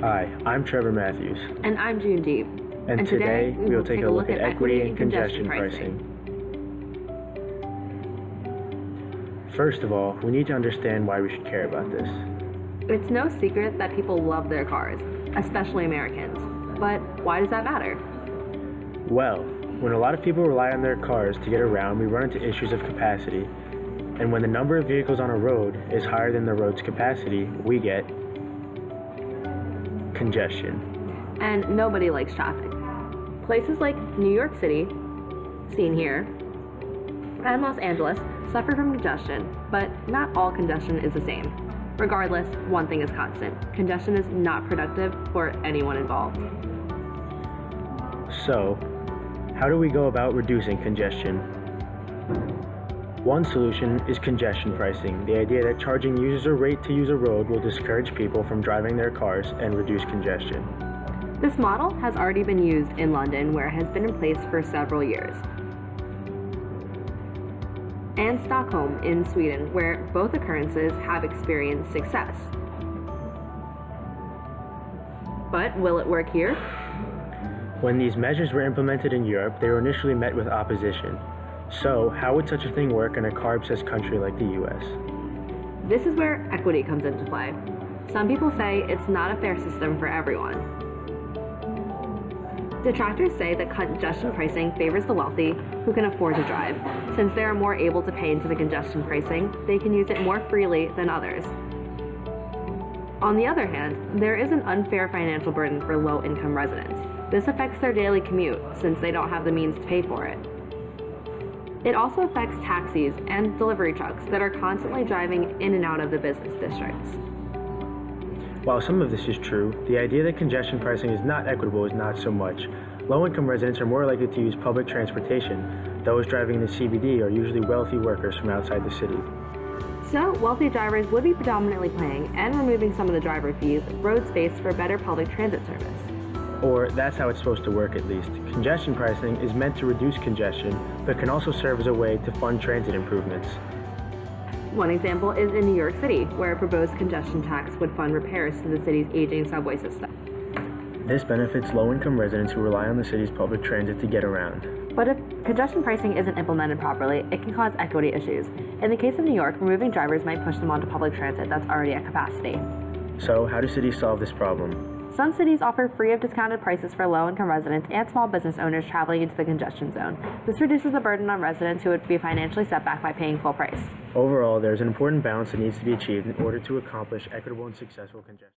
Hi, I'm Trevor Matthews. And I'm June Deep. And today we will take a look at equity and congestion pricing. First of all, we need to understand why we should care about this. It's no secret that people love their cars, especially Americans. But why does that matter? Well, when a lot of people rely on their cars to get around, we run into issues of capacity. And when the number of vehicles on a road is higher than the road's capacity, we get congestion. And nobody likes traffic. Places like New York City, seen here, and Los Angeles suffer from congestion, but not all congestion is the same. Regardless, one thing is constant. Congestion is not productive for anyone involved. So, how do we go about reducing congestion? One solution is congestion pricing, the idea that charging users a rate to use a road will discourage people from driving their cars and reduce congestion. This model has already been used in London, where it has been in place for several years, and Stockholm in Sweden, where both occurrences have experienced success. But will it work here? When these measures were implemented in Europe, they were initially met with opposition. So, how would such a thing work in a car-obsessed country like the US? This is where equity comes into play. Some people say it's not a fair system for everyone. Detractors say that congestion pricing favors the wealthy who can afford to drive. Since they are more able to pay into the congestion pricing, they can use it more freely than others. On the other hand, there is an unfair financial burden for low-income residents. This affects their daily commute, since they don't have the means to pay for it. It also affects taxis and delivery trucks that are constantly driving in and out of the business districts. While some of this is true, the idea that congestion pricing is not equitable is not so much. Low-income residents are more likely to use public transportation. Those driving in the CBD are usually wealthy workers from outside the city. So, wealthy drivers would be predominantly paying and removing some of the driver fees, road space for better public transit service. Or that's how it's supposed to work at least. Congestion pricing is meant to reduce congestion, but can also serve as a way to fund transit improvements. One example is in New York City, where a proposed congestion tax would fund repairs to the city's aging subway system. This benefits low-income residents who rely on the city's public transit to get around. But if congestion pricing isn't implemented properly, it can cause equity issues. In the case of New York, removing drivers might push them onto public transit that's already at capacity. So, how do cities solve this problem? Some cities offer free of discounted prices for low-income residents and small business owners traveling into the congestion zone. This reduces the burden on residents who would be financially set back by paying full price. Overall, there's an important balance that needs to be achieved in order to accomplish equitable and successful congestion.